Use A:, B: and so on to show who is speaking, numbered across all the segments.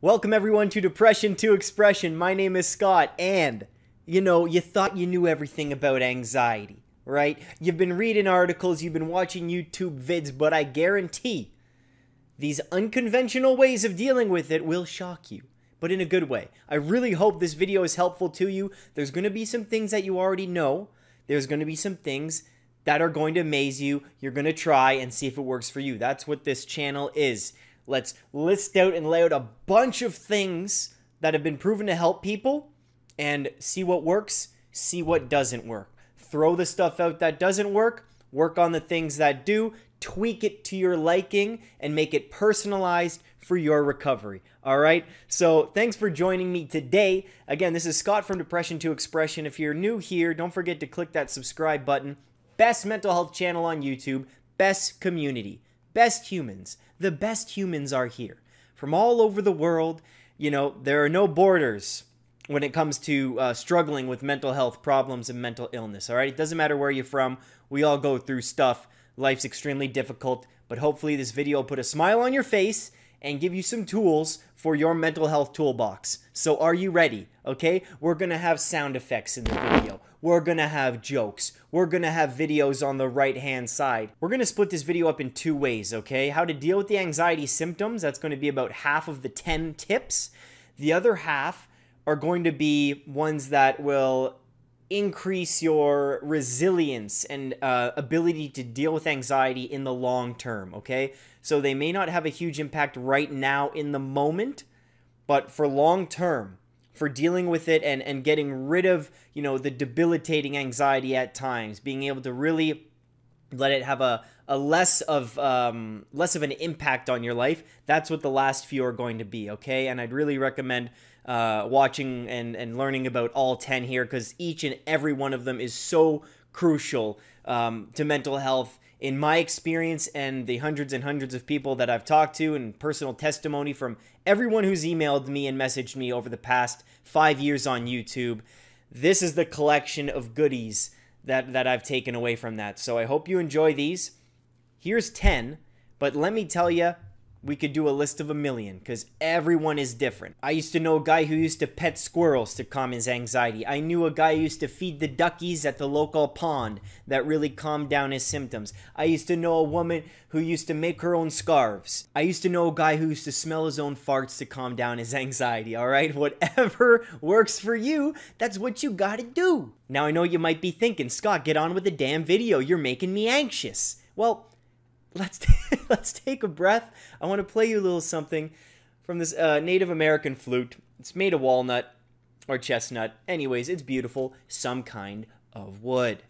A: Welcome everyone to Depression to Expression. My name is Scott, and you thought you knew everything about anxiety, right? You've been reading articles, you've been watching YouTube vids, but I guarantee these unconventional ways of dealing with it will shock you, but in a good way. I really hope this video is helpful to you. There's going to be some things that you already know. There's going to be some things that are going to amaze you. You're going to try and see if it works for you. That's what this channel is. Let's list out and lay out a bunch of things that have been proven to help people and see what works, see what doesn't work. Throw the stuff out that doesn't work on the things that do, tweak it to your liking, and make it personalized for your recovery. All right? So thanks for joining me today. Again, this is Scott from Depression to Expression. If you're new here, don't forget to click that subscribe button. Best mental health channel on YouTube, best community, best humans. The best humans are here. From all over the world, there are no borders when it comes to struggling with mental health problems and mental illness, all right? It doesn't matter where you're from. We all go through stuff. Life's extremely difficult, but hopefully this video will put a smile on your face and give you some tools for your mental health toolbox. So are you ready? Okay? We're going to have sound effects in the video. We're going to have jokes. We're going to have videos on the right-hand side. We're going to split this video up in two ways, okay? How to deal with the anxiety symptoms. That's going to be about half of the 10 tips. The other half are going to be ones that will increase your resilience and ability to deal with anxiety in the long term, okay? So they may not have a huge impact right now in the moment, but for long term, for dealing with it and getting rid of, the debilitating anxiety at times, being able to really let it have a less of an impact on your life. That's what the last few are going to be, okay? And I'd really recommend watching and learning about all 10 here, because each and every one of them is so crucial to mental health. In my experience and the hundreds and hundreds of people that I've talked to, and personal testimony from everyone who's emailed me and messaged me over the past 5 years on YouTube, this is the collection of goodies that I've taken away from that. So I hope you enjoy these. Here's 10, but let me tell you, we could do a list of 1,000,000 because everyone is different. I used to know a guy who used to pet squirrels to calm his anxiety. I knew a guy who used to feed the duckies at the local pond that really calmed down his symptoms. I used to know a woman who used to make her own scarves. I used to know a guy who used to smell his own farts to calm down his anxiety, all right? Whatever works for you, that's what you gotta do. Now, I know you might be thinking, Scott, get on with the damn video. You're making me anxious. Well, let's take a breath. I want to play you a little something from this Native American flute. It's made of walnut or chestnut. Anyways, it's beautiful. Some kind of wood.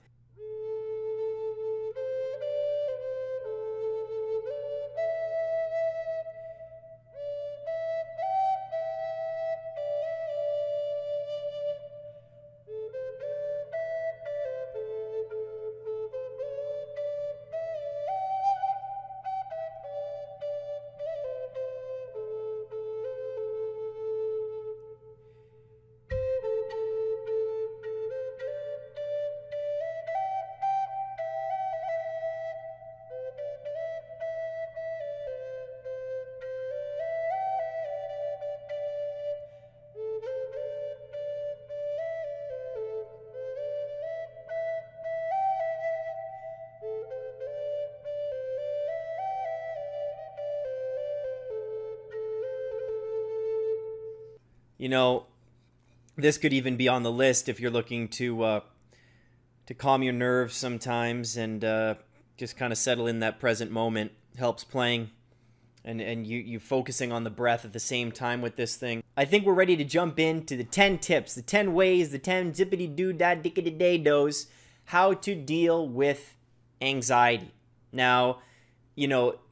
A: This could even be on the list if you're looking to calm your nerves sometimes and just kind of settle in that present moment. Helps playing and you focusing on the breath at the same time with this thing. I think we're ready to jump into the 10 tips, the 10 ways, the 10 zippity-doo-dah-dickity-day-dos, how to deal with anxiety. Now,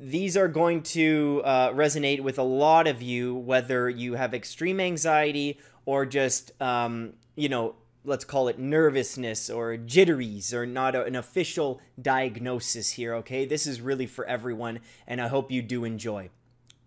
A: these are going to resonate with a lot of you, whether you have extreme anxiety or just, let's call it nervousness or jitteries, or not an official diagnosis here, okay? This is really for everyone, and I hope you do enjoy.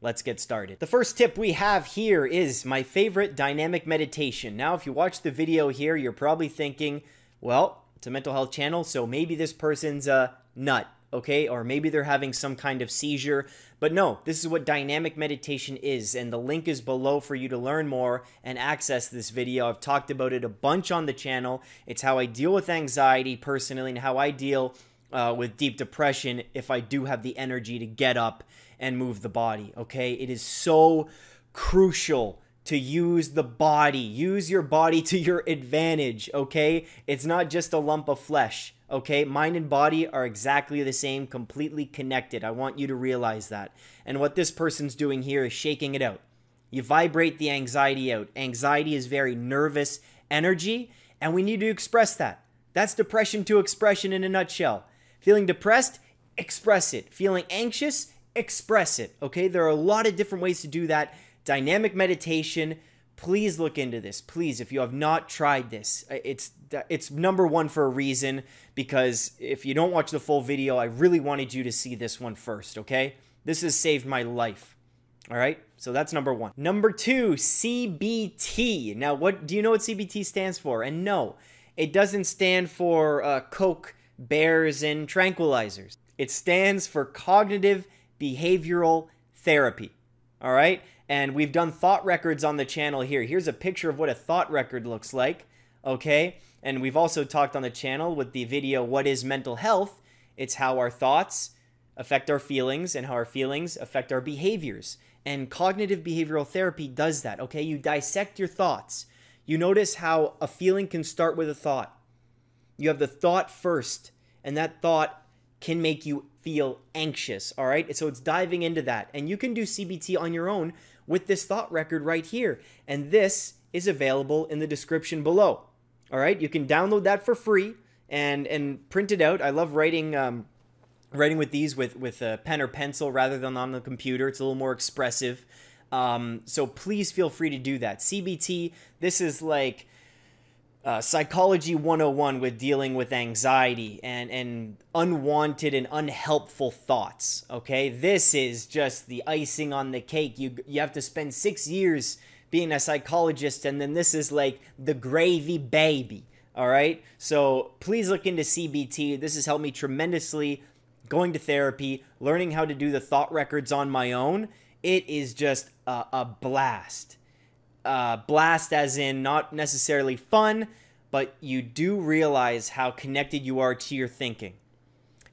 A: Let's get started. The first tip we have here is my favorite dynamic meditation. Now, if you watch the video here, you're probably thinking, well, it's a mental health channel, so maybe this person's a nut. okay? Or maybe they're having some kind of seizure. But no, this is what dynamic meditation is, and the link is below for you to learn more and access this video. I've talked about it a bunch on the channel. It's how I deal with anxiety personally and how I deal with deep depression if I do have the energy to get up and move the body, okay? It is so crucial to use the body. Use your body to your advantage, okay? It's not just a lump of flesh, okay? Mind and body are exactly the same, completely connected. I want you to realize that. And what this person's doing here is shaking it out. You vibrate the anxiety out. Anxiety is very nervous energy, and we need to express that. That's depression to expression in a nutshell. Feeling depressed? Express it. Feeling anxious? Express it, okay? There are a lot of different ways to do that. Dynamic meditation, please look into this. Please, if you have not tried this, it's number one for a reason, because if you don't watch the full video, I really wanted you to see this one first, okay? This has saved my life, all right? So that's number one. Number two, CBT. Now, what do you know what CBT stands for? And no, it doesn't stand for Coke, bears, and tranquilizers. It stands for cognitive behavioral therapy, all right? And we've done thought records on the channel here. Here's a picture of what a thought record looks like, okay? And we've also talked on the channel with the video, What is Mental Health? It's how our thoughts affect our feelings and how our feelings affect our behaviors. And cognitive behavioral therapy does that, okay? You dissect your thoughts. You notice how a feeling can start with a thought. You have the thought first, and that thought can make you feel anxious, all right? So it's diving into that. And you can do CBT on your own with this thought record right here. And this is available in the description below, all right? You can download that for free and print it out. I love writing with these with a pen or pencil rather than on the computer. It's a little more expressive. So please feel free to do that. CBT, this is like Psychology 101 with dealing with anxiety and unwanted and unhelpful thoughts, okay? This is just the icing on the cake. You have to spend 6 years being a psychologist, and then this is like the gravy baby, all right? So please look into CBT. This has helped me tremendously going to therapy, learning how to do the thought records on my own. It is just a blast. Blast as in not necessarily fun, but you do realize how connected you are to your thinking.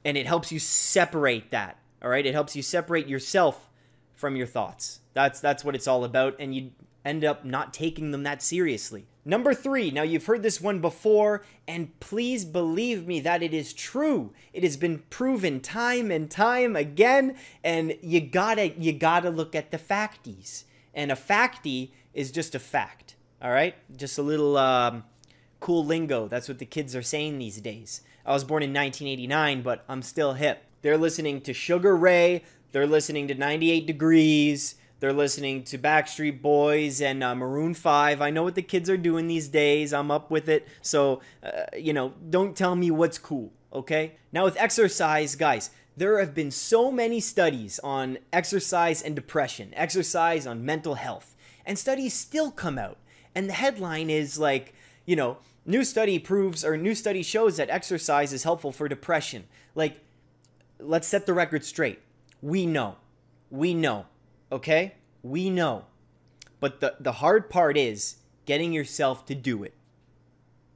A: And it helps you separate that, all right? It helps you separate yourself from your thoughts. That's what it's all about, and you end up not taking them that seriously. Number three, now you've heard this one before, and please believe me that it is true. It has been proven time and time again, and you gotta look at the facties. And a factie is just a fact, all right? Just a little cool lingo. That's what the kids are saying these days. I was born in 1989, but I'm still hip. They're listening to Sugar Ray. They're listening to 98 Degrees. They're listening to Backstreet Boys and Maroon 5. I know what the kids are doing these days. I'm up with it. So, don't tell me what's cool, okay? Now with exercise, guys, there have been so many studies on exercise and depression, exercise on mental health, and studies still come out. And the headline is like, new study shows that exercise is helpful for depression. Like, let's set the record straight. We know, okay? We know. But the hard part is getting yourself to do it.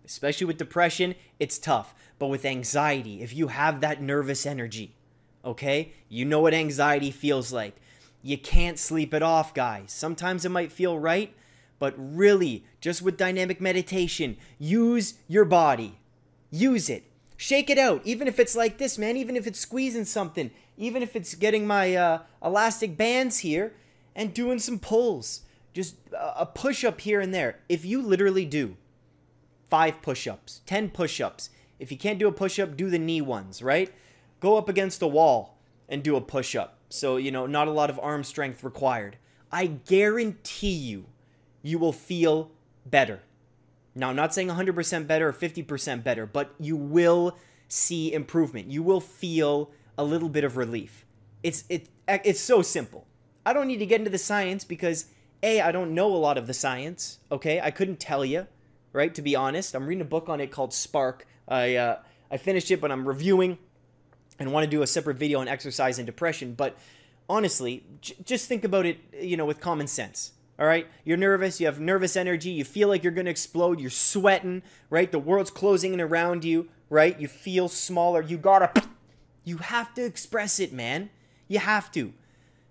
A: Especially with depression, it's tough. But with anxiety, if you have that nervous energy, okay? You know what anxiety feels like. You can't sleep it off, guys. Sometimes it might feel right, but really, just with dynamic meditation, use your body. Use it. Shake it out. Even if it's like this, man. Even if it's squeezing something. Even if it's getting my elastic bands here and doing some pulls. Just a push-up here and there. If you literally do 5 push-ups, 10 push-ups. If you can't do a push-up, do the knee ones, right? Go up against a wall and do a push-up. So, not a lot of arm strength required. I guarantee you will feel better. Now, I'm not saying 100% better or 50% better, but you will see improvement. You will feel a little bit of relief. It's so simple. I don't need to get into the science because, A, I don't know a lot of the science, okay? I couldn't tell you, right, to be honest. I'm reading a book on it called Spark. I finished it, but I'm reviewing. and want to do a separate video on exercise and depression. But honestly, just think about it, with common sense. All right, you're nervous, you have nervous energy, you feel like you're going to explode, you're sweating, right? The world's closing in around you, right? You feel smaller. You have to express it, man. You have to.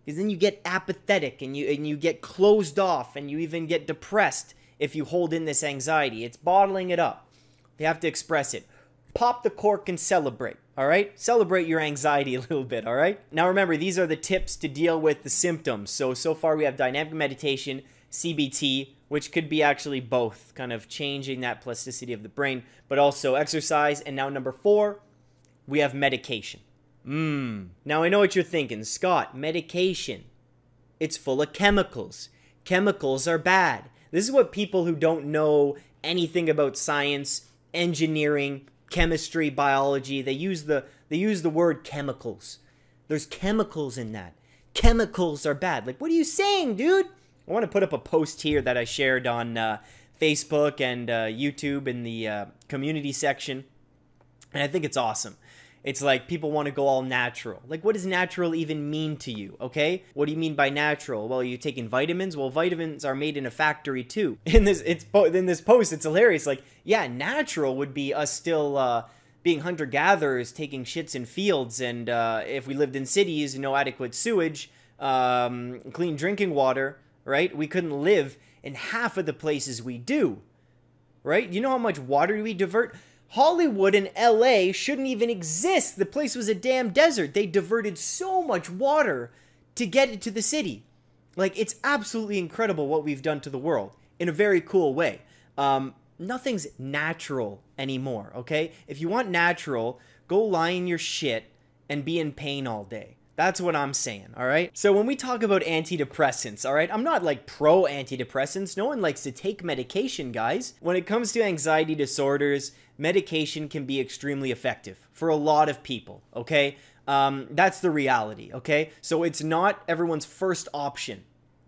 A: Because then you get apathetic and you get closed off, and you even get depressed if you hold in this anxiety. It's bottling it up. You have to express it. Pop the cork and celebrate, all right? Celebrate your anxiety a little bit, all right? Now remember, these are the tips to deal with the symptoms. So far we have dynamic meditation, CBT, which could be actually both, kind of changing that plasticity of the brain, but also exercise. And now number 4, we have medication. Now I know what you're thinking. Scott, medication. It's full of chemicals. Chemicals are bad. This is what people who don't know anything about science, engineering, chemistry, biology, they use the word chemicals. There's chemicals in that. Chemicals are bad. Like, what are you saying, dude? I want to put up a post here that I shared on Facebook and YouTube in the community section, and I think it's awesome. It's like people want to go all natural. Like, what does natural even mean to you, okay? What do you mean by natural? Well, you're taking vitamins? Well, vitamins are made in a factory too. In this post, it's hilarious. Like, yeah, natural would be us still being hunter-gatherers, taking shits in fields, and if we lived in cities, no adequate sewage, clean drinking water, right? We couldn't live in half of the places we do, right? You know how much water we divert? Hollywood and LA shouldn't even exist. The place was a damn desert. They diverted so much water to get it to the city. Like, it's absolutely incredible what we've done to the world in a very cool way. Nothing's natural anymore, okay? If you want natural, go lie in your shit and be in pain all day. That's what I'm saying, all right? So when we talk about antidepressants, all right, I'm not like pro antidepressants. No one likes to take medication, guys. When it comes to anxiety disorders, medication can be extremely effective for a lot of people, okay? That's the reality, okay? So it's not everyone's first option.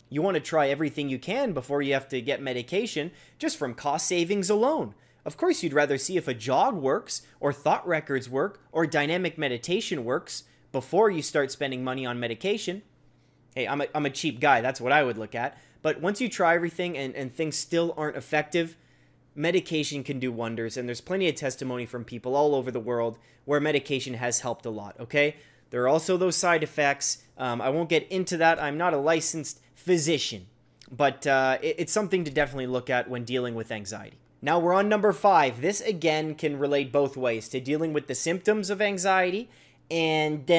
A: You want to try everything you can before you have to get medication, just from cost savings alone. Of course, you'd rather see if a jog works, or thought records work, or dynamic meditation works, before you start spending money on medication. Hey, I'm a cheap guy. That's what I would look at. But once you try everything and things still aren't effective, medication can do wonders. And there's plenty of testimony from people all over the world where medication has helped a lot, okay? There are also those side effects. I won't get into that. I'm not a licensed physician. But it's something to definitely look at when dealing with anxiety. Now we're on number 5. This, again, can relate both ways to dealing with the symptoms of anxiety and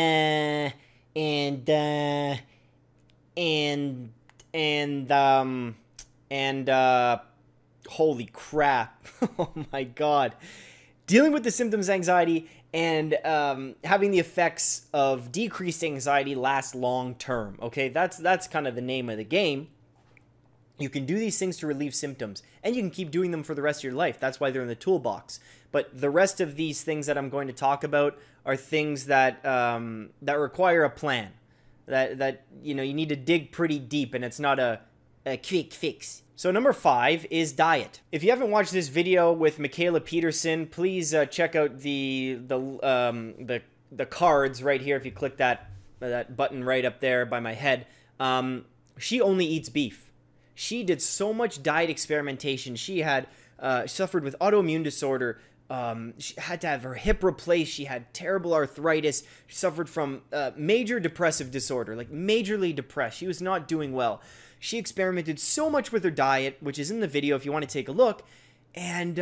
A: holy crap. Oh my God. Dealing with the symptoms of anxiety and having the effects of decreased anxiety last long term. Okay, that's kind of the name of the game. You can do these things to relieve symptoms, and you can keep doing them for the rest of your life. That's why they're in the toolbox. But the rest of these things that I'm going to talk about are things that that require a plan. That you need to dig pretty deep, and it's not a quick fix. So number 5 is diet. If you haven't watched this video with Michaela Peterson, please check out the cards right here. If you click that button right up there by my head, she only eats beef. She did so much diet experimentation. She had suffered with autoimmune disorder. She had to have her hip replaced. She had terrible arthritis. She suffered from major depressive disorder, like majorly depressed. She was not doing well. She experimented so much with her diet, which is in the video if you want to take a look, and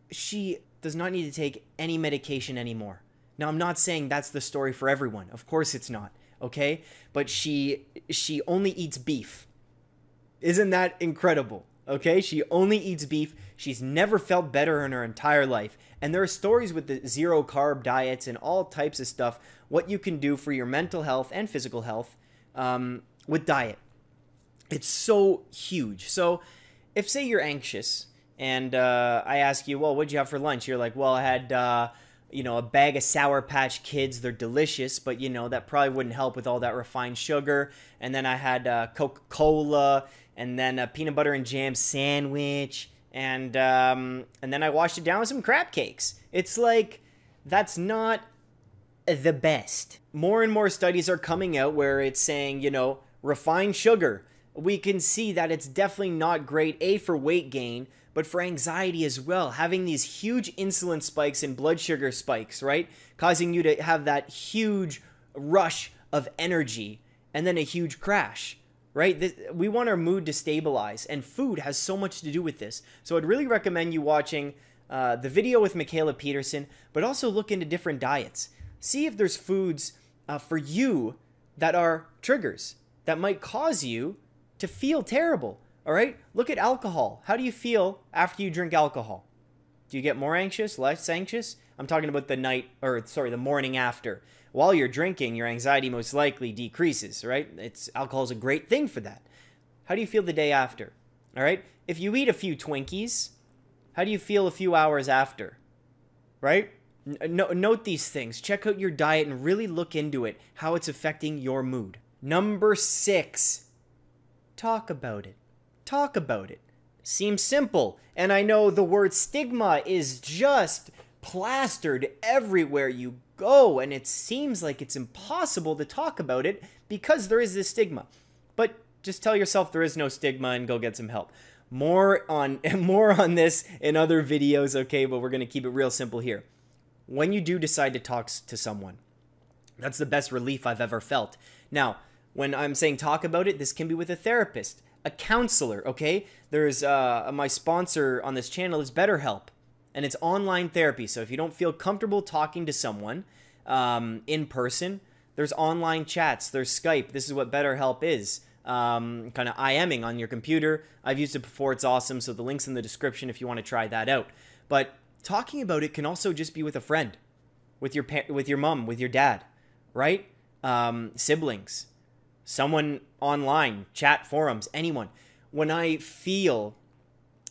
A: she does not need to take any medication anymore. Now, I'm not saying that's the story for everyone. Of course it's not, okay? But she only eats beef. Isn't that incredible? Okay, she only eats beef. She's never felt better in her entire life. And there are stories with the zero carb diets and all types of stuff, what you can do for your mental health and physical health with diet. It's so huge. So if, say, you're anxious and I ask you, well, what'd you have for lunch? You're like, well, I had, a bag of Sour Patch Kids. They're delicious, but, that probably wouldn't help with all that refined sugar. And then I had Coca-Cola, and then a peanut butter and jam sandwich, and then I washed it down with some crab cakes. It's like, that's not the best. More and more studies are coming out where it's saying, you know, refined sugar. We can see that it's definitely not great, A, for weight gain, but for anxiety as well. Having these huge insulin spikes and blood sugar spikes, right? Causing you to have that huge rush of energy and then a huge crash, right? We want our mood to stabilize, and food has so much to do with this. So I'd really recommend you watching the video with Mikhaila Peterson, but also look into different diets. See if there's foods for you that are triggers that might cause you to feel terrible. All right? Look at alcohol. How do you feel after you drink alcohol? Do you get more anxious, less anxious? I'm talking about the morning after. While you're drinking, your anxiety most likely decreases, right? Alcohol is a great thing for that. How do you feel the day after? All right? If you eat a few Twinkies, how do you feel a few hours after? Right? Note these things. Check out your diet and really look into it, how it's affecting your mood. Number 6, talk about it. Talk about it. Seems simple, and I know the word stigma is just plastered everywhere you go, and it seems like it's impossible to talk about it because there is this stigma. But just tell yourself there is no stigma and go get some help. More on this in other videos, okay, but we're going to keep it real simple here. When you do decide to talk to someone, that's the best relief I've ever felt. Now, when I'm saying talk about it, this can be with a therapist, a counselor, okay? There's my sponsor on this channel is BetterHelp, and it's online therapy. So if you don't feel comfortable talking to someone in person, there's online chats, there's Skype. This is what BetterHelp is. Kind of IMing on your computer. I've used it before. It's awesome. So the link's in the description if you want to try that out. But talking about it can also just be with a friend, with your mom, with your dad, right? Siblings, someone online, chat forums, anyone. When I feel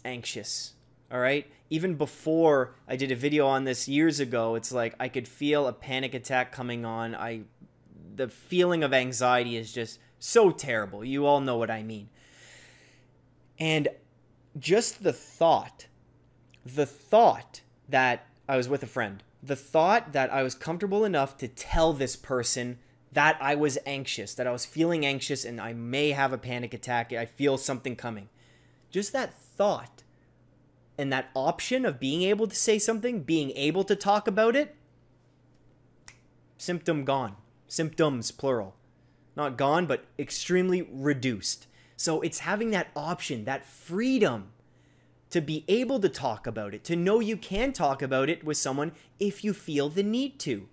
A: anxious, all right, even before I did a video on this years ago, it's like I could feel a panic attack coming on. The feeling of anxiety is just so terrible. You all know what I mean. And just the thought that I was with a friend, the thought that I was comfortable enough to tell this person that I was anxious, that I was feeling anxious and I may have a panic attack, I feel something coming. Just that thought and that option of being able to say something, being able to talk about it, symptom gone. Symptoms, plural. Not gone, but extremely reduced. So it's having that option, that freedom to be able to talk about it, to know you can talk about it with someone if you feel the need to.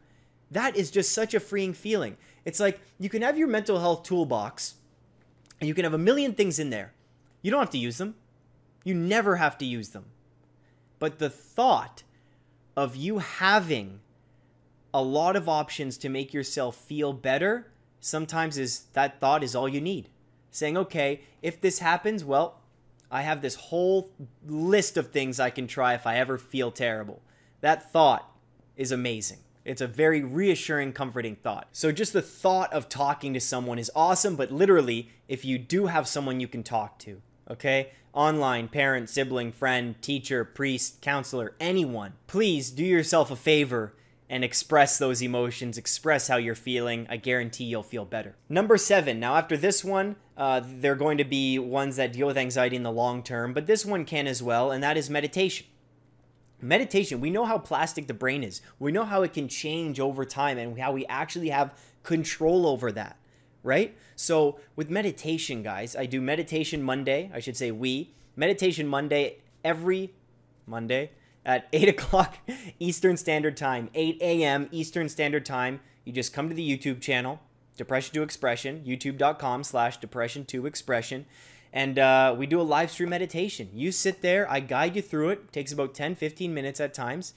A: That is just such a freeing feeling. It's like you can have your mental health toolbox and you can have a million things in there. You don't have to use them. You never have to use them. But the thought of you having a lot of options to make yourself feel better, sometimes that thought is all you need. Saying, okay, if this happens, well, I have this whole list of things I can try if I ever feel terrible. That thought is amazing. It's a very reassuring, comforting thought. So just the thought of talking to someone is awesome, but literally, if you do have someone you can talk to, okay? Online, parent, sibling, friend, teacher, priest, counselor, anyone, please do yourself a favor and express those emotions, express how you're feeling. I guarantee you'll feel better. Number 7. Now, after this one, they're going to be ones that deal with anxiety in the long term, but this one can as well, and that is meditation. Meditation, we know how plastic the brain is. We know how it can change over time and how we actually have control over that, right? So with meditation, guys, I do meditation Monday. I should say meditation Monday every Monday at 8 o'clock Eastern Standard Time, 8 a.m. Eastern Standard Time. You just come to the YouTube channel, Depression to Expression, youtube.com/Depression2Expression. And we do a live stream meditation. You sit there, I guide you through it. It takes about 10-15 minutes at times.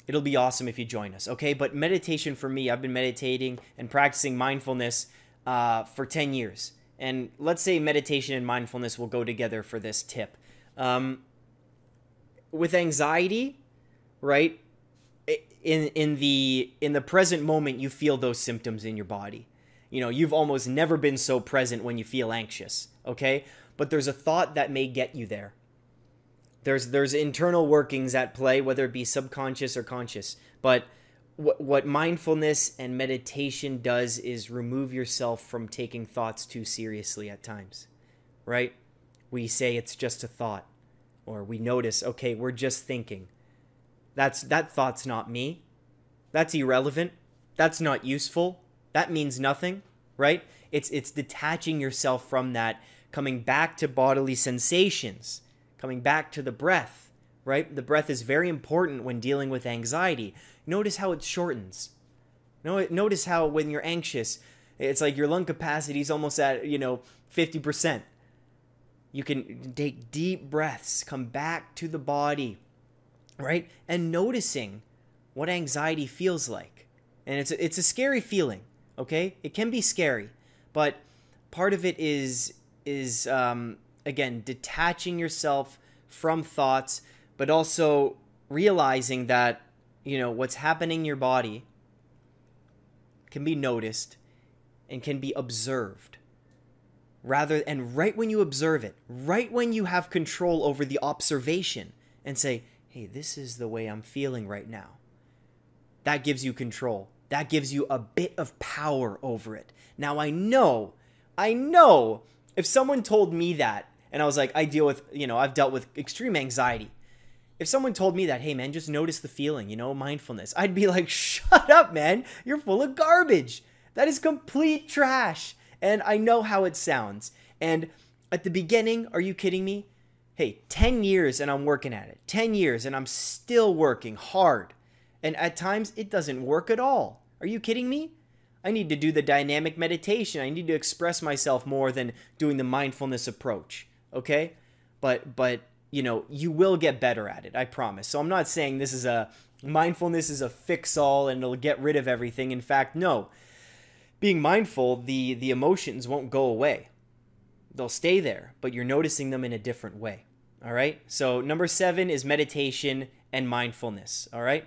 A: It'll be awesome if you join us, okay? But meditation for me, I've been meditating and practicing mindfulness for 10 years. And let's say meditation and mindfulness will go together for this tip. With anxiety, right? In the present moment, you feel those symptoms in your body. You know, you've almost never been so present when you feel anxious, okay? But there's a thought that may get you there. There's internal workings at play, whether it be subconscious or conscious. But what mindfulness and meditation does is remove yourself from taking thoughts too seriously at times, right? We say it's just a thought, or we notice, okay, we're just thinking. That thought's not me. That's irrelevant. That's not useful. That means nothing, right? It's detaching yourself from that, coming back to bodily sensations, coming back to the breath, right? The breath is very important when dealing with anxiety. Notice how it shortens. Notice how when you're anxious, it's like your lung capacity is almost at, 50%. You can take deep breaths, come back to the body, right? And noticing what anxiety feels like. And it's a scary feeling, okay? It can be scary, but part of it is again, detaching yourself from thoughts, but also realizing that, what's happening in your body can be noticed and can be observed. And right when you observe it, right when you have control over the observation and say, hey, this is the way I'm feeling right now, that gives you control. That gives you a bit of power over it. Now, I know, if someone told me that, and I was like, I've dealt with extreme anxiety. If someone told me that, hey man, just notice the feeling, mindfulness, I'd be like, shut up, man. You're full of garbage. That is complete trash. And I know how it sounds. And at the beginning, are you kidding me? Hey, 10 years and I'm working at it. 10 years and I'm still working hard. And at times, it doesn't work at all. Are you kidding me? I need to do the dynamic meditation. I need to express myself more than doing the mindfulness approach. Okay? But you will get better at it. I promise. So I'm not saying mindfulness is a fix-all and it'll get rid of everything. In fact, no. Being mindful, the emotions won't go away. They'll stay there, but you're noticing them in a different way. All right? So number 7 is meditation and mindfulness. All right?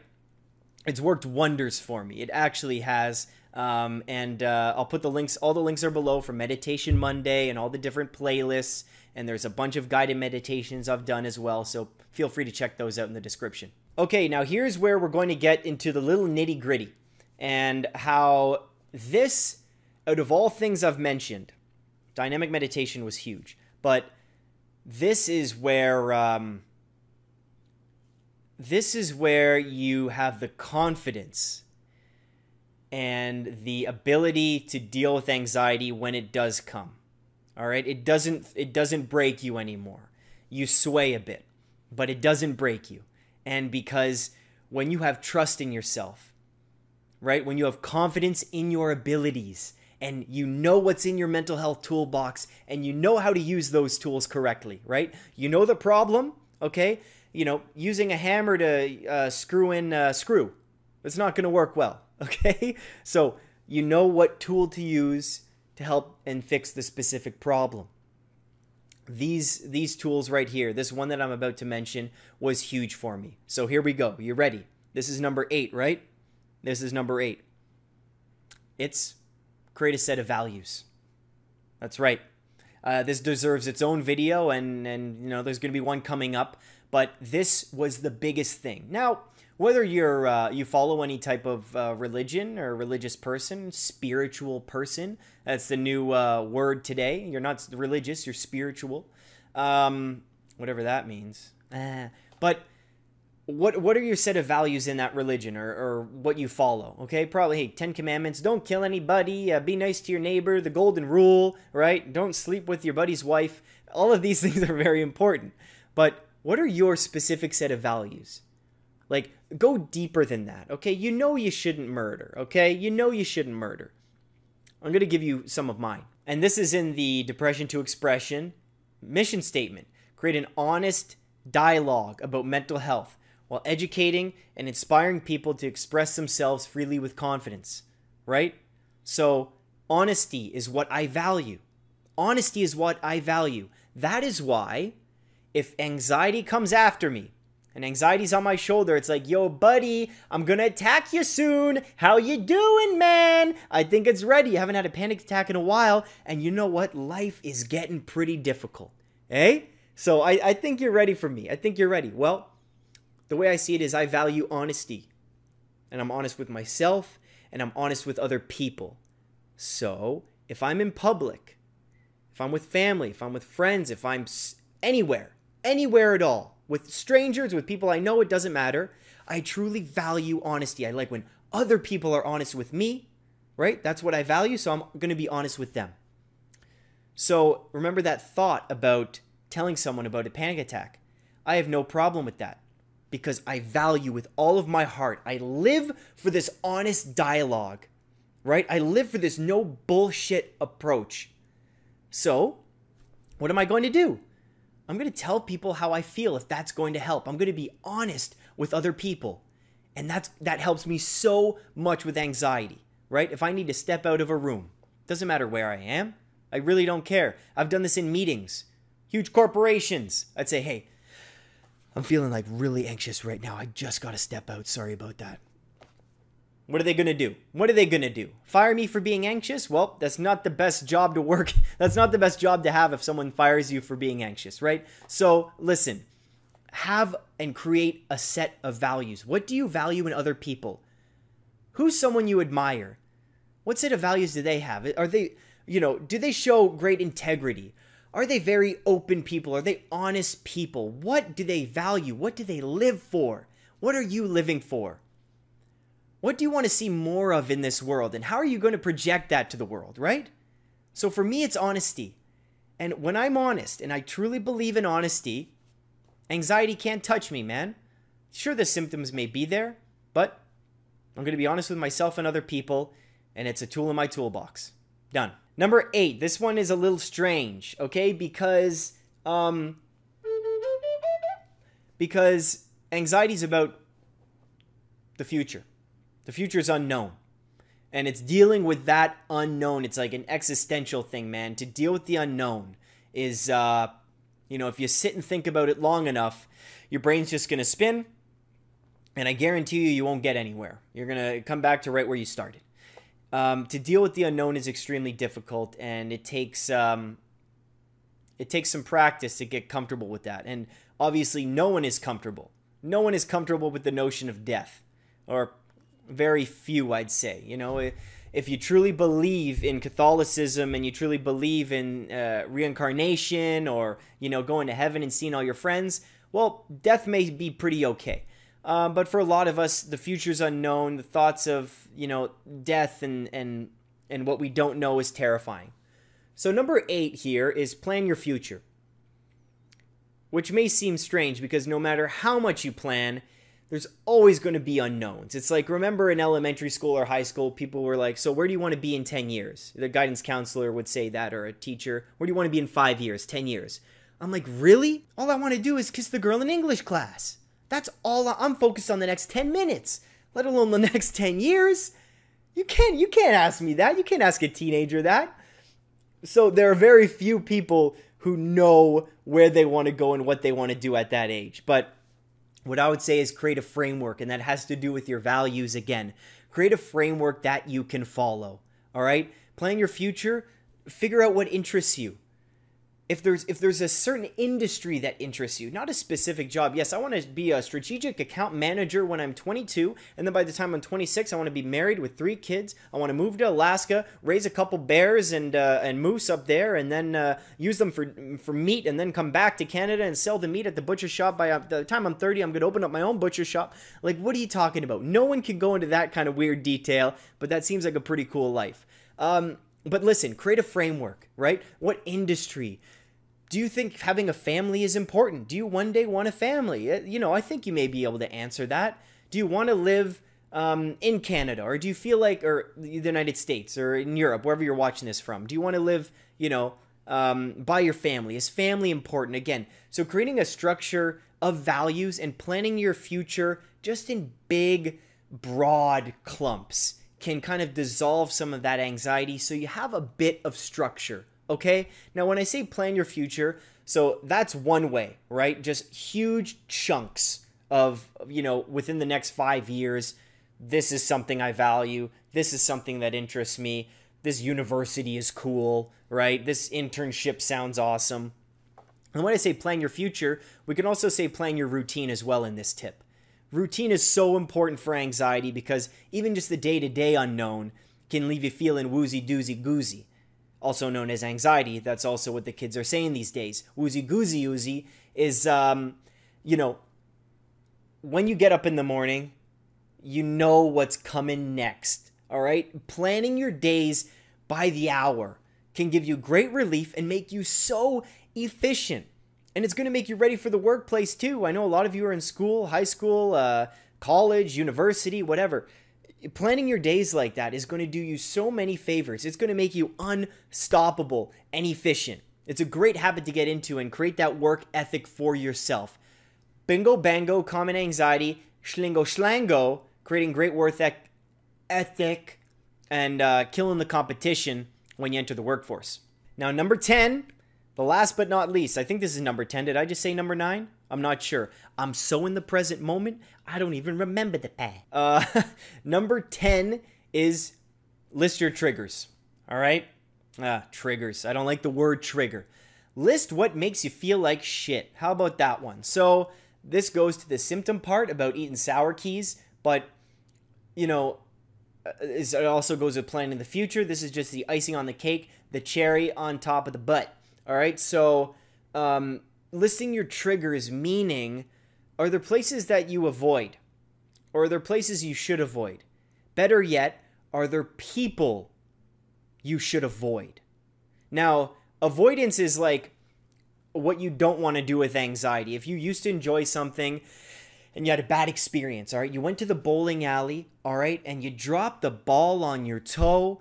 A: It's worked wonders for me. It actually has. I'll put the links. All the links are below for Meditation Monday and all the different playlists. And there's a bunch of guided meditations I've done as well. So feel free to check those out in the description. Okay, now here's where we're going to get into the little nitty gritty and how this, out of all things I've mentioned, dynamic meditation was huge. But this is where you have the confidence and the ability to deal with anxiety when it does come. All right? It doesn't break you anymore. You sway a bit, but it doesn't break you. And because when you have trust in yourself, right? When you have confidence in your abilities and you know what's in your mental health toolbox and you know how to use those tools correctly, right? You know the problem, okay? Using a hammer to screw in a screw, it's not going to work well, okay? So you know what tool to use to help and fix the specific problem. These tools right here, this one that I'm about to mention was huge for me. So here we go. You ready? This is number 8, right? This is number 8. It's create a set of values. That's right. This deserves its own video, and there's going to be one coming up. But this was the biggest thing. Now, whether you follow any type of religion or religious person, spiritual person, that's the new word today. You're not religious, you're spiritual. Whatever that means. But what are your set of values in that religion or what you follow? Okay, probably, hey, 10 Commandments, don't kill anybody, be nice to your neighbor, the golden rule, right? Don't sleep with your buddy's wife. All of these things are very important. But what are your specific set of values? Like, go deeper than that, okay? You shouldn't murder, okay? You shouldn't murder. I'm going to give you some of mine. And this is in the Depression to Expression mission statement. Create an honest dialogue about mental health while educating and inspiring people to express themselves freely with confidence, right? So, honesty is what I value. Honesty is what I value. That is why if anxiety comes after me, and anxiety's on my shoulder, it's like, yo, buddy, I'm gonna attack you soon. How you doing, man? I think it's ready. You haven't had a panic attack in a while. And you know what? Life is getting pretty difficult. Eh? So I think you're ready for me. I think you're ready. Well, the way I see it is I value honesty. and I'm honest with myself, and I'm honest with other people. So if I'm in public, if I'm with family, if I'm with friends, if I'm anywhere at all, with strangers, with people I know, it doesn't matter. I truly value honesty. I like when other people are honest with me, right? That's what I value, so I'm going to be honest with them. So remember that thought about telling someone about a panic attack. I have no problem with that because I value with all of my heart. I live for this honest dialogue, right? I live for this no bullshit approach. So what am I going to do? I'm going to tell people how I feel if that's going to help. I'm going to be honest with other people. And that helps me so much with anxiety, right? If I need to step out of a room, doesn't matter where I am. I really don't care. I've done this in meetings, huge corporations. I'd say, hey, I'm feeling like really anxious right now. I just got to step out. Sorry about that. What are they going to do? What are they going to do? Fire me for being anxious? Well, that's not the best job to work. That's not the best job to have if someone fires you for being anxious, right? So listen, have and create a set of values. What do you value in other people? Who's someone you admire? What set of values do they have? Are they, do they show great integrity? Are they very open people? Are they honest people? What do they value? What do they live for? What are you living for? What do you want to see more of in this world? And how are you going to project that to the world, right? So for me, it's honesty. And when I'm honest, and I truly believe in honesty, anxiety can't touch me, man. Sure, the symptoms may be there, but I'm going to be honest with myself and other people, and it's a tool in my toolbox. Done. Number 8. This one is a little strange, okay? Because anxiety is about the future. The future is unknown. And it's dealing with that unknown. It's like an existential thing, man. To deal with the unknown is, if you sit and think about it long enough, your brain's just going to spin. And I guarantee you won't get anywhere. You're going to come back to right where you started. To deal with the unknown is extremely difficult. And it takes some practice to get comfortable with that. And obviously, no one is comfortable. No one is comfortable with the notion of death. Or very few, I'd say. If you truly believe in Catholicism and you truly believe in reincarnation or, going to heaven and seeing all your friends, well, death may be pretty okay. But for a lot of us, the future's unknown. The thoughts of, death and what we don't know is terrifying. So number 8 here is plan your future, which may seem strange because no matter how much you plan, there's always going to be unknowns. It's like, remember in elementary school or high school, people were like, so where do you want to be in 10 years? The guidance counselor would say that, or a teacher. Where do you want to be in 5 years, 10 years? I'm like, really? All I want to do is kiss the girl in English class. That's all I'm focused on the next 10 minutes, let alone the next 10 years. You can't ask me that. You can't ask a teenager that. So there are very few people who know where they want to go and what they want to do at that age. But what I would say is create a framework, and that has to do with your values again. Create a framework that you can follow, all right? Plan your future. Figure out what interests you. If there's a certain industry that interests you, not a specific job. Yes, I want to be a strategic account manager when I'm 22, and then by the time I'm 26, I want to be married with 3 kids. I want to move to Alaska, raise a couple bears and moose up there, and then use them for meat, and then come back to Canada and sell the meat at the butcher shop. By the time I'm 30, I'm going to open up my own butcher shop. Like, what are you talking about? No one can go into that kind of weird detail, but that seems like a pretty cool life. But listen, create a framework, right? What industry? Do you think having a family is important? Do you one day want a family? I think you may be able to answer that. Do you want to live in Canada? Or do you feel like, or the United States or in Europe, wherever you're watching this from? Do you want to live, by your family? Is family important? Again, so creating a structure of values and planning your future just in big, broad clumps can kind of dissolve some of that anxiety so you have a bit of structure. Okay? Now, when I say plan your future, so that's one way, right? Just huge chunks of, within the next 5 years, this is something I value. This is something that interests me. This university is cool, right? This internship sounds awesome. And when I say plan your future, we can also say plan your routine as well in this tip, Routine is so important for anxiety because even just the day-to-day unknown can leave you feeling woozy-doozy-goozy, also known as anxiety. That's also what the kids are saying these days. Woozy-goozy-oozy is, when you get up in the morning, you know what's coming next, all right? Planning your days by the hour can give you great relief and make you so efficient. And it's going to make you ready for the workplace too. I know a lot of you are in school, high school, college, university, whatever. Planning your days like that is going to do you so many favors. It's going to make you unstoppable and efficient. It's a great habit to get into and create that work ethic for yourself. Bingo, bango, common anxiety, schlingo, schlango, creating great work ethic, and killing the competition when you enter the workforce. Now, number 10, the last but not least. I think this is number 10. Did I just say number 9? I'm not sure. I'm so in the present moment, I don't even remember the past. Number 10 is list your triggers. All right? Triggers. I don't like the word trigger. List what makes you feel like shit. How about that one? So this goes to the symptom part about eating sour keys, but, it also goes with planning the future. This is just the icing on the cake, the cherry on top of the butt. All right? So listing your triggers, meaning, are there places that you avoid? Or are there places you should avoid? Better yet, are there people you should avoid? Now, avoidance is like what you don't want to do with anxiety. If you used to enjoy something and you had a bad experience, all right? You went to the bowling alley, all right? And you dropped the ball on your toe.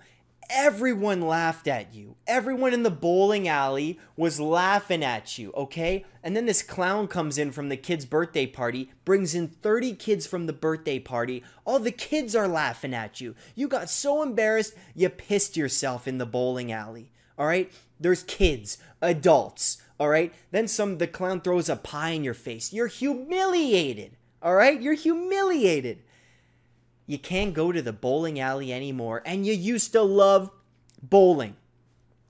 A: Everyone laughed at you. Everyone in the bowling alley was laughing at you, okay? And then this clown comes in from the kid's birthday party, brings in 30 kids from the birthday party. All the kids are laughing at you. You got so embarrassed, you pissed yourself in the bowling alley, all right? There's kids, adults, all right? Then the clown throws a pie in your face. You're humiliated, all right? You're humiliated. You can't go to the bowling alley anymore, and you used to love bowling.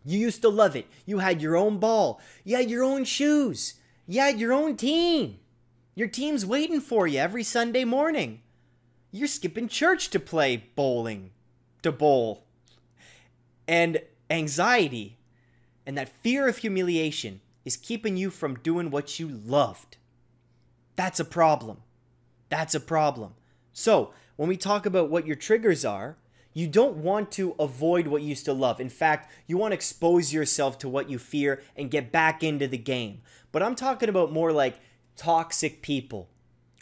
A: You used to love it. You had your own ball. You had your own shoes. You had your own team. Your team's waiting for you every Sunday morning. You're skipping church to play bowling, to bowl. And anxiety and that fear of humiliation is keeping you from doing what you loved. That's a problem. That's a problem. So, when we talk about what your triggers are, you don't want to avoid what you used to love. In fact, you want to expose yourself to what you fear and get back into the game. But I'm talking about more like toxic people,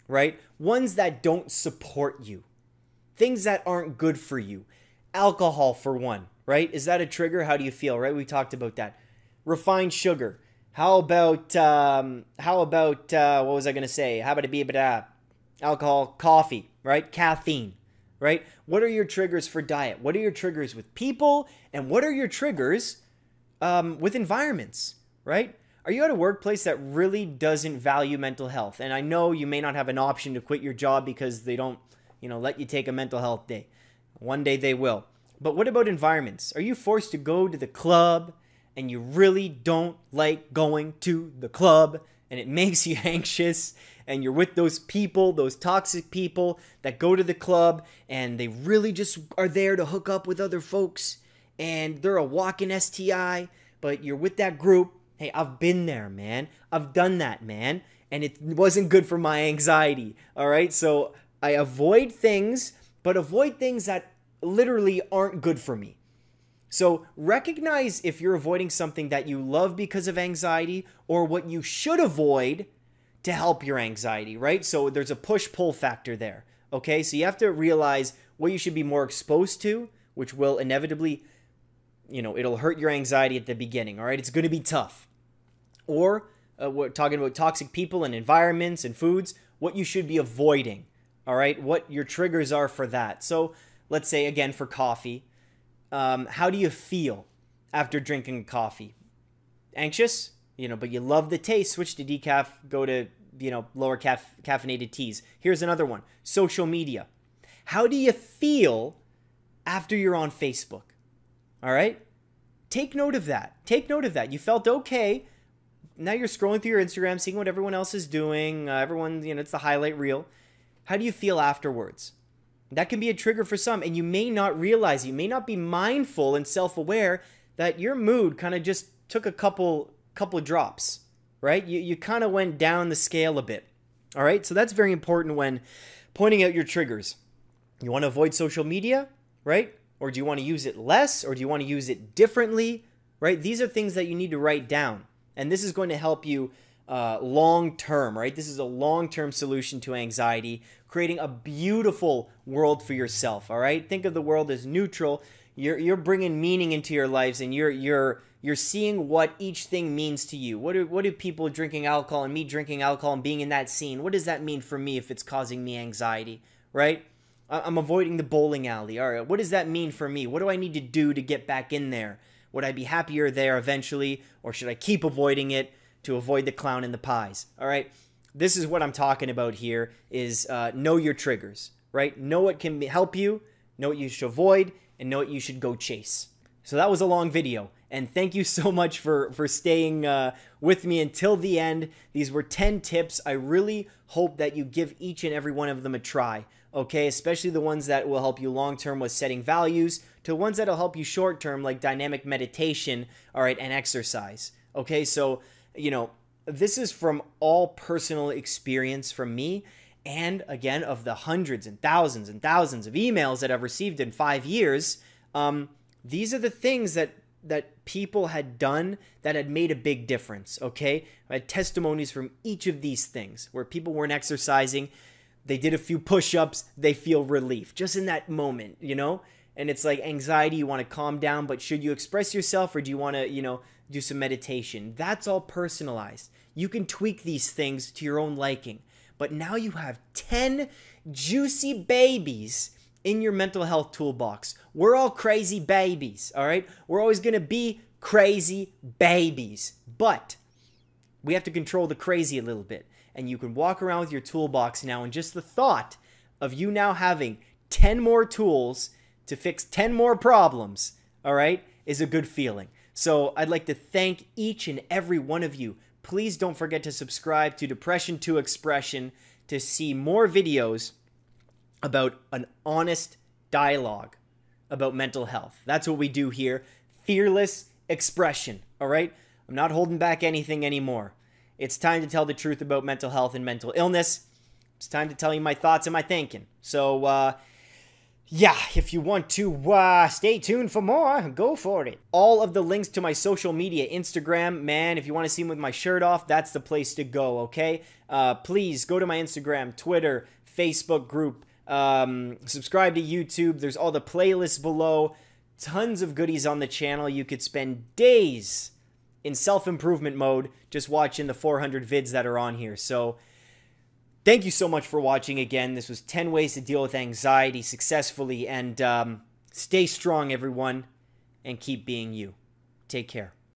A: right? Ones that don't support you. Things that aren't good for you. Alcohol, for one, right? Is that a trigger? How do you feel, right? We talked about that. Refined sugar. How about what was I going to say? How about alcohol, coffee, right? Caffeine, right? What are your triggers for diet? What are your triggers with people? And what are your triggers with environments, right? Are you at a workplace that really doesn't value mental health? And I know you may not have an option to quit your job because they don't, let you take a mental health day. One day they will. But what about environments? Are you forced to go to the club and you really don't like going to the club and it makes you anxious and you're with those people, those toxic people that go to the club and they really just are there to hook up with other folks and they're a walking STI, but you're with that group? Hey, I've been there, man. I've done that, man. And it wasn't good for my anxiety, all right? So I avoid things, but avoid things that literally aren't good for me. So recognize if you're avoiding something that you love because of anxiety or what you should avoid to help your anxiety, right? So there's a push-pull factor there, okay? So you have to realize what you should be more exposed to, which will inevitably, it'll hurt your anxiety at the beginning, all right? It's going to be tough. Or we're talking about toxic people and environments and foods, what you should be avoiding, all right? What your triggers are for that. So let's say, again, for coffee, how do you feel after drinking coffee? Anxious? But you love the taste. Switch to decaf, go to, lower caffeinated teas. Here's another one. Social media. How do you feel after you're on Facebook? All right? Take note of that. Take note of that. You felt okay. Now you're scrolling through your Instagram, seeing what everyone else is doing. Everyone, it's the highlight reel. How do you feel afterwards? That can be a trigger for some, and you may not realize, you may not be mindful and self-aware that your mood kind of just took a couple drops, right? You kind of went down the scale a bit. All right, so that's very important when pointing out your triggers. You want to avoid social media, right? Or do you want to use it less? Or do you want to use it differently, right? These are things that you need to write down. And this is going to help you long term, right? This is a long-term solution to anxiety, creating a beautiful world for yourself, all right? Think of the world as neutral. You're bringing meaning into your lives, and you're seeing what each thing means to you. What do people drinking alcohol and me drinking alcohol and being in that scene, what does that mean for me if it's causing me anxiety, right? I'm avoiding the bowling alley. All right, what does that mean for me? What do I need to do to get back in there? Would I be happier there eventually, or should I keep avoiding it to avoid the clown and the pies? All right, this is what I'm talking about here is know your triggers, right? Know what can help you, know what you should avoid, and know what you should go chase. So that was a long video, and thank you so much for staying with me until the end. These were 10 tips. I really hope that you give each and every one of them a try, okay? Especially the ones that will help you long-term with setting values, to the ones that will help you short-term like dynamic meditation, all right, and exercise, okay? So, you know, this is from all personal experience from me, and again, of the hundreds and thousands of emails that I've received in 5 years, these are the things that people had done that had made a big difference, okay? I had testimonies from each of these things where people weren't exercising, they did a few push-ups, they feel relief just in that moment, you know? And it's like anxiety, you want to calm down, but should you express yourself or do you want to, you know, do some meditation? That's all personalized. You can tweak these things to your own liking. But now you have 10 juicy babies in your mental health toolbox. We're all crazy babies, all right? We're always going to be crazy babies. But we have to control the crazy a little bit. And you can walk around with your toolbox now, and just the thought of you now having 10 more tools to fix 10 more problems, all right, is a good feeling. So I'd like to thank each and every one of you. Please don't forget to subscribe to Depression to Expression to see more videos about an honest dialogue about mental health. That's what we do here. Fearless expression, all right? I'm not holding back anything anymore. It's time to tell the truth about mental health and mental illness. It's time to tell you my thoughts and my thinking. So, yeah, if you want to stay tuned for more, go for it. All of the links to my social media, Instagram, man, if you want to see me with my shirt off, that's the place to go, okay? Please go to my Instagram, Twitter, Facebook group, subscribe to YouTube. There's all the playlists below. Tons of goodies on the channel. You could spend days in self-improvement mode just watching the 400 vids that are on here. So thank you so much for watching again. This was 10 ways to deal with anxiety successfully. And stay strong, everyone, and keep being you. Take care.